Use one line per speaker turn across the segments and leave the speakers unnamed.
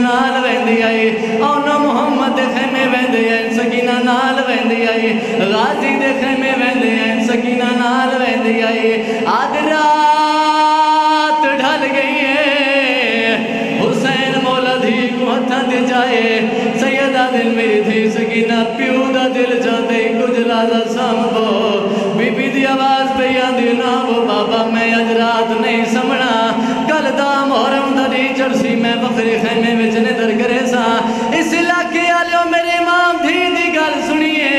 नाल वेंदी आई, औना मुहम्मद दे खेमे वेंदे हैं सकीना नाल वेंदी आई, गाजी दे खेमे वेंदे हैं सकीना नाल वेंदी आई। आध रात ढल गई है, हुसैन मौला धी को हथा दे जाए, सैयदा दिल मेरी थी सकीना प्यू दा दिल जाते कुछ लाजा संभो, बीबी दी आवाज पे आंदी ना वो बाबा मैं अज रात नहीं समना, कल दा मुहर्रम दा दी चढ़सी मैं बकरे खेमे विच निदर करे सा। इस इलाके आलियो मेरे इमाम धी दी गल सुनिए,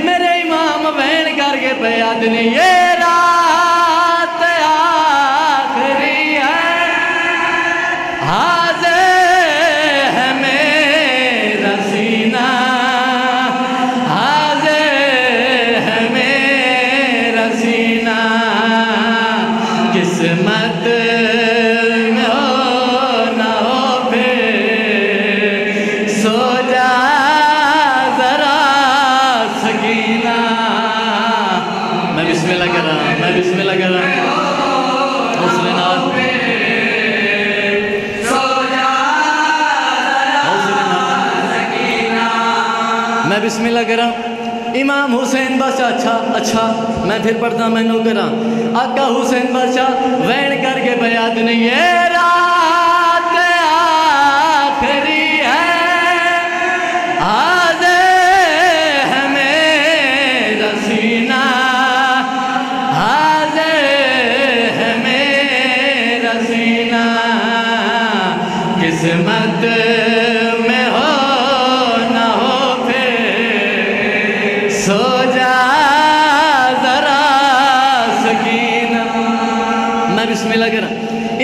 मेरे इमाम बहन करके पे आदनी ये रात आखिरी है, हाज़िर है मेरा सीना, हाज़िर है मेरा सीना, किस्मत में हो ना हो फिर सो जा जरा सकीना। मैं बिस्मिल्लाह कर रहा, मैं बिस्मिल्लाह कर रहा, हौसले नाल मैं बिस्मिल्लाह करा। इमाम हुसैन बादशाह अच्छा अच्छा मैं फिर पढ़ता मैनू करा। आका हुसैन बादशाह वैन करके बयाद नहीं है, रात आखिरी है, हाज़िर है मेरा सीना, हाज़िर है मेरा सीना, किस्मत में हो ना हो फिर सो जा जरा सकीना। मैं बिस्मिल्लाह करा।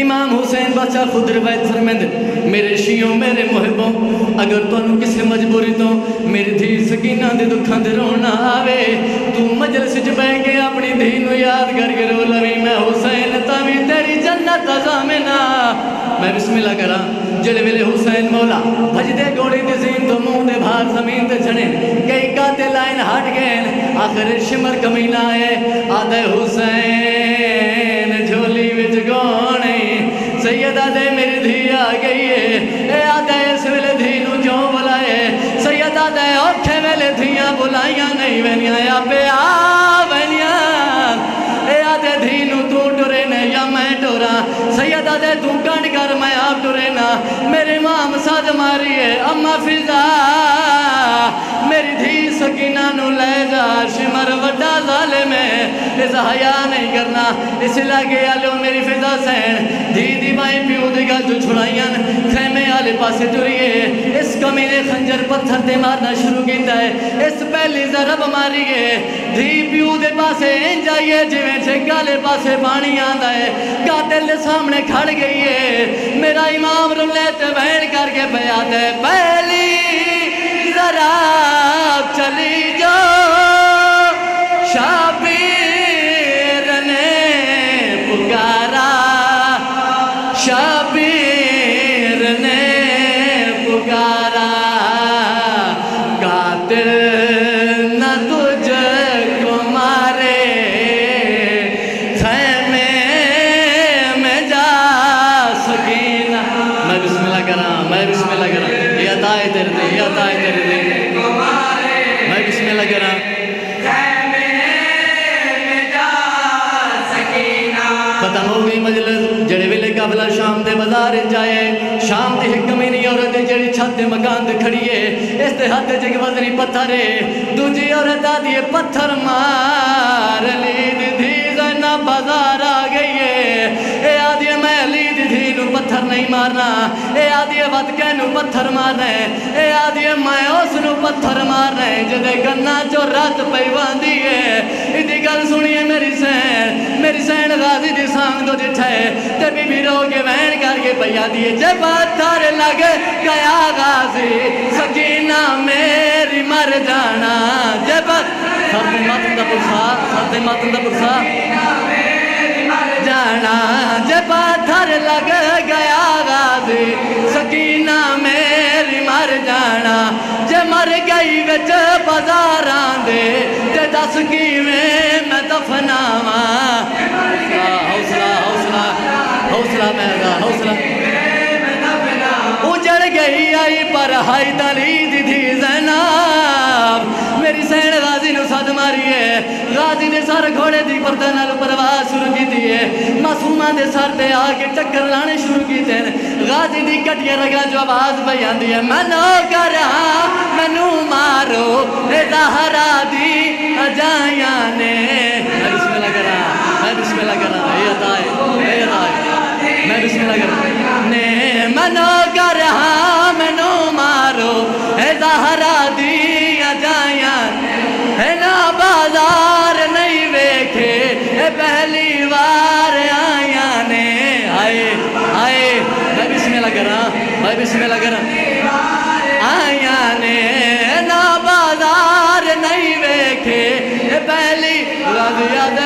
इमाम हुसैन बादशाह खुद रिवायत फरमाते मेरे शियों मेरे मुहिबों, अगर तुहानू किसी मजबूरी तो मेरी धी सकीना दे दुखां ते रोना आवे, तू मजलिस च बह के अपनी धी नू याद करके रो लवी, मैं हुसैन तावी तेरी जन्नत ज़ामिना। मैं बिस्मिल्लाह करा। जिस वेले हुसैन मौला भजदे घोड़े दी जीन तो मुंह दे भाग जमीन ते चढ़े, कई काते लाइन हट गए, आखिर शिमर कमीना है आदे हुसैन झोली विच गोने, सैयदा दे मेरी धी आ गई है, ए आदे इस वेले धी नू क्यों बुलाए, सैयदा दे औखे वेले धियां बुलाइयां नहीं वेनियां आपे आ वेनियां, ए आदे धी नू तू टुरे ने या मैं टुरा, सैयदा दे तू कंड कर मैं आप टुरे ना, मेरे माम साज मारी है अम्मा फिजा, मेरी धी सकीना नू ले जा, शिमर वड्डा जालिम है इस हया नहीं करना, इस लागे आलो मेरी फिजा सैन धी दी बाई प्यू दी गल तू छुड़ाइयां, खेमे आले पासे टुरिए, इस कमी ने खंजर पत्थर ते मारना शुरू किया है, इस पहली जरब मारी है, धी प्यू दे पासे इंज आइए जिवें छेका आले पासे पानी आंदा है, कातिल दे सामने खड़ गई है, मेरा इमाम रुले ते बहन करके पया दे, पहली जरा चली जो शाबीर ने पुकारा, शाबीर ने पुकारा, कातिल न तुझको मारे, खैमे में जा सकीना। मैं बिस्मिल्लाह करा, मैं बिस्मिल्लाह करा, ये अता है तेरे दे, ये अता है तेरे दे, मैं बिस्मिल्लाह करा। खत्म हो गई मजलिस। जड़े वेले काबला शाम दे बाजार जाए, शाम दी एक कमीनी औरत जड़ी छत दे मकान ते खड़ी है, इस दे हाथ च एक वजनी पत्थर है, दूजी औरत आदी पत्थर मार ली दी ज़ैनब बाजार आ गई है, ए आदी मैं ली दी नू पत्थर नहीं मारना, ए आदी वत के नू पत्थर मारना है, ए आदी मैं उस नू पत्थर मारना है जदे गन्ना चो रत पई वांदी है। इदी गल सुनिए मेरी सैन गाजी दी सांग तो जिठा है ते बीबी रो के वहन करके पैया दिए, जे पत्थर लग गया गाजी सकीना मेरी मर जाना, जे सरदे मातम दा पुरसा, सरदे मातम दा पुरसा जाना, जे पत्थर लग गया गाजी सकीना मेरी मर जाना, जे मर गई विच बाजारां दे ते दस किवें मैं दफनावा। हौसला हौसला हौसला मेरा हौसला, उजड़ यही आई पर हाई तली दी थी ज़ैनब। मेरी सैन गाजी ने सद मारी है, गाजी ने सर घोड़े की परदा नाल परवाह शुरू की है, मासूमा के सर पे आके चक्कर लाने शुरू किए। गाजी की कटिया रगा जो आवाज पई आती है, मैनू कर मैनू मारो ज़हरा दी अजाया ने। मैं बिस्मिल्लाह करा, मैं बिस्मिल्लाह करा, ये अता है, ये अता है, मैं बिस्मिल्लाह करा ने। मैनू कर मैनू मारो ज़हरा दी अजाया है ना, बाजार नहीं वेखे पहली बार आया ने। आए आए मैं बिस्मिल्लाह करा, मैं बिस्मिल्लाह करा आया ने ना, बाजार नहीं वेखे पहली याद